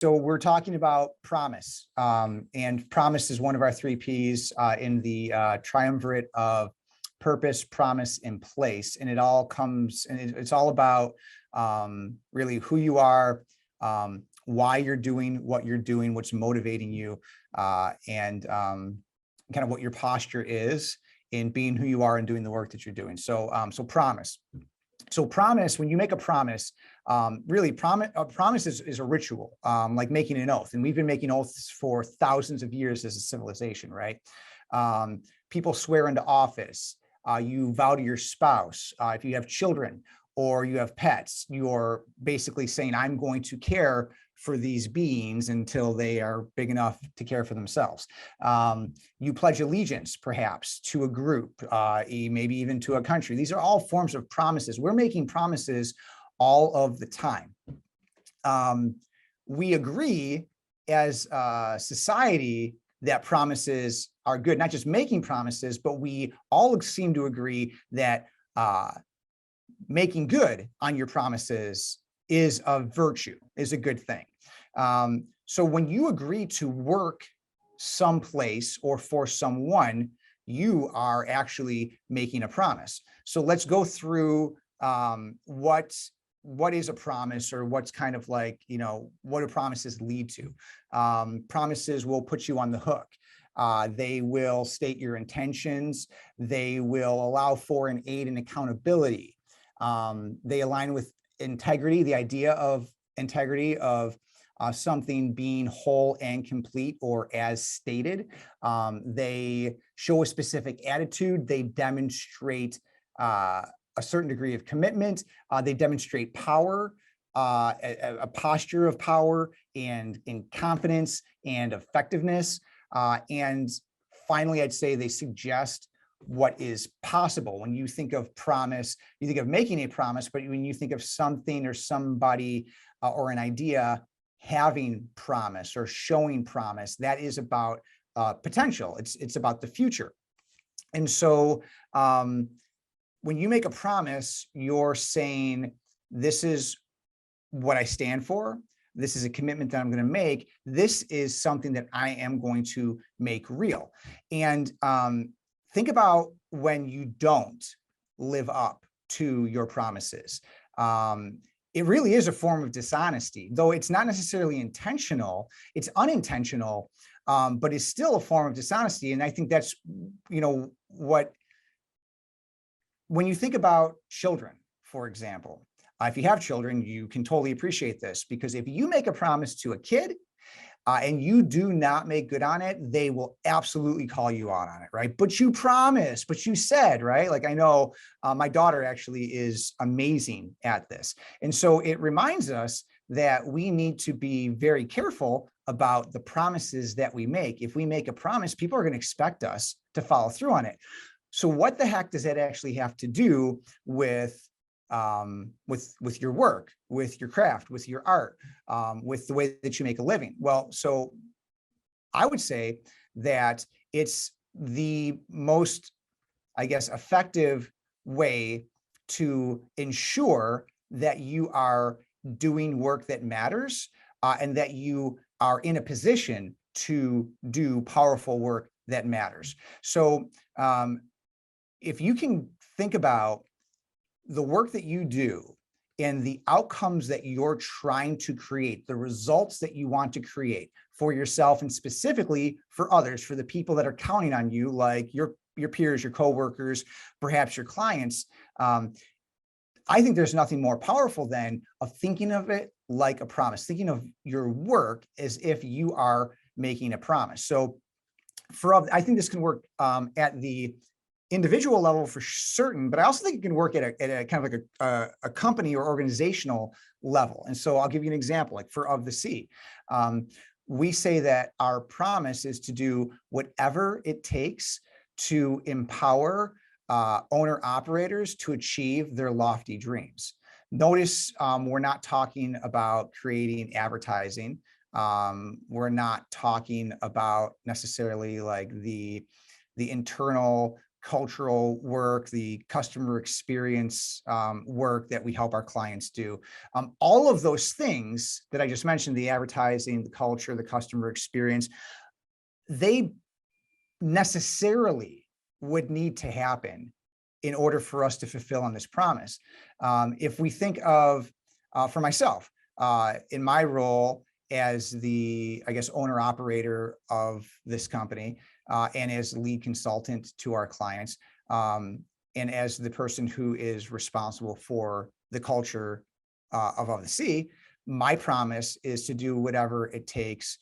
So we're talking about promise, and promise is one of our three Ps in the triumvirate of purpose, promise, and place. And it all comes, and it's all about really who you are, why you're doing what you're doing, what's motivating you, and kind of what your posture is in being who you are and doing the work that you're doing. So, so promise. So promise, when you make a promise, really a promise is a ritual, like making an oath. And we've been making oaths for thousands of years as a civilization, right? People swear into office. You vow to your spouse. If you have children or you have pets, you're basically saying, I'm going to care for these beings until they are big enough to care for themselves. You pledge allegiance, perhaps, to a group, maybe even to a country. These are all forms of promises. We're making promises all of the time. We agree as a society that promises are good, not just making promises, but we all seem to agree that making good on your promises is a virtue, is a good thing. So when you agree to work someplace or for someone, you are actually making a promise. So let's go through what is a promise, or what's kind of like, what do promises lead to? Promises will put you on the hook. They will state your intentions. They will allow for an aid and accountability. They align with integrity, the idea of integrity of something being whole and complete or as stated. They show a specific attitude. They demonstrate a certain degree of commitment. They demonstrate power, a posture of power and in confidence and effectiveness. And finally, I'd say they suggest what is possible. When you think of promise, you think of making a promise, but when you think of something or somebody or an idea having promise or showing promise, that is about potential. It's about the future. And so when you make a promise, you're saying, this is what I stand for. This is a commitment that I'm going to make. This is something that I am going to make real. And think about when you don't live up to your promises. It really is a form of dishonesty, though it's not necessarily intentional. It's unintentional, but it's still a form of dishonesty. And I think that's, when you think about children, for example, if you have children, you can totally appreciate this, because if you make a promise to a kid and you do not make good on it, they will absolutely call you out on it, right? But you promised, but you said, right? Like I know my daughter actually is amazing at this. And so it reminds us that we need to be very careful about the promises that we make. If we make a promise, people are going to expect us to follow through on it. So what the heck does that actually have to do with your work, with your craft, with your art, with the way that you make a living? Well, so I would say that it's the most, I guess, effective way to ensure that you are doing work that matters, and that you are in a position to do powerful work that matters. So if you can think about the work that you do and the outcomes that you're trying to create, the results that you want to create for yourself and specifically for others, for the people that are counting on you, like your peers, your coworkers, perhaps your clients, I think there's nothing more powerful than of thinking of it like a promise, thinking of your work as if you are making a promise. So I think this can work at the individual level for certain, but I also think it can work at a kind of like a company or organizational level. And so I'll give you an example, like for Of the Sea. We say that our promise is to do whatever it takes to empower owner-operators to achieve their lofty dreams. Notice we're not talking about creating advertising. We're not talking about necessarily like the internal cultural work, the customer experience work that we help our clients do. All of those things that I just mentioned, the advertising, the culture, the customer experience, they necessarily would need to happen in order for us to fulfill on this promise. If we think of, for myself, in my role as the, I guess, owner operator of this company, and as lead consultant to our clients, and as the person who is responsible for the culture of the Sea, my promise is to do whatever it takes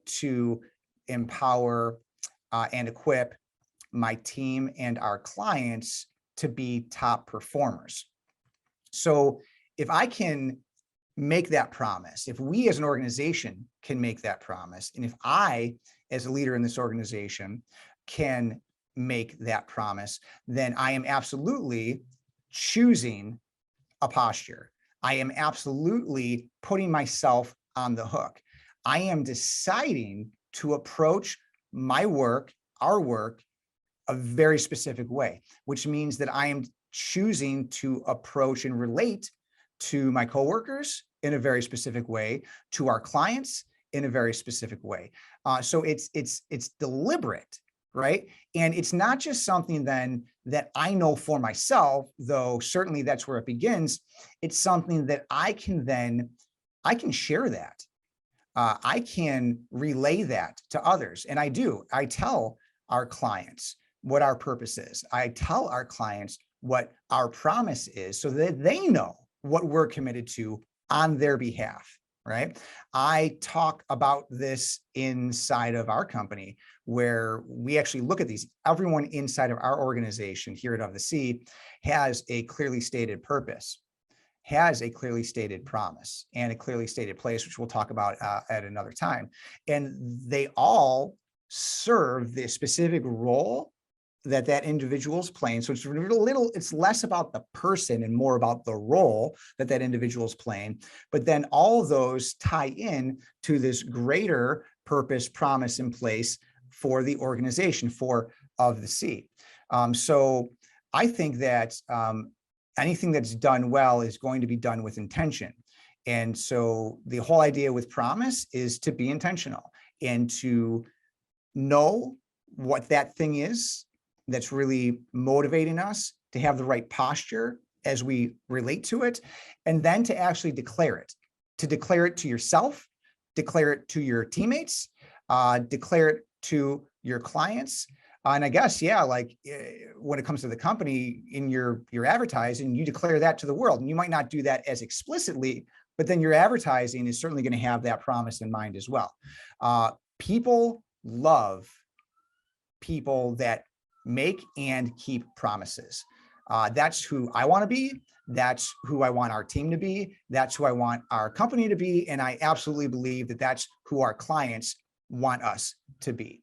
to empower and equip my team and our clients to be top performers. So if I can make that promise, if we as an organization can make that promise, and if I, as a leader in this organization, can make that promise, then I am absolutely choosing a posture. I am absolutely putting myself on the hook. I am deciding to approach my work, our work, a very specific way, which means that I am choosing to approach and relate to my coworkers in a very specific way, to our clients in a very specific way. So it's deliberate, right? And it's not just something then that I know for myself, though certainly that's where it begins. It's something that I can share that. I can relay that to others. And I do. I tell our clients what our purpose is. I tell our clients what our promise is so that they know what we're committed to on their behalf, right? I talk about this inside of our company where we actually look at these. Everyone inside of our organization here at Of the Sea has a clearly stated purpose, has a clearly stated promise, and a clearly stated place, which we'll talk about at another time. And they all serve the specific role that individual is playing. So it's less about the person and more about the role that individual is playing. But then all of those tie in to this greater purpose, promise in place for the organization, for Of the Sea. So I think that anything that's done well is going to be done with intention. And so the whole idea with promise is to be intentional and to know what that thing is that's really motivating us, to have the right posture as we relate to it, and then to actually declare it, to yourself, declare it to your teammates, declare it to your clients. And I guess, yeah, like when it comes to the company in your advertising, you declare that to the world. And you might not do that as explicitly, but then your advertising is certainly going to have that promise in mind as well. People love people that make and keep promises. That's who I want to be. That's who I want our team to be. That's who I want our company to be. And I absolutely believe that that's who our clients want us to be.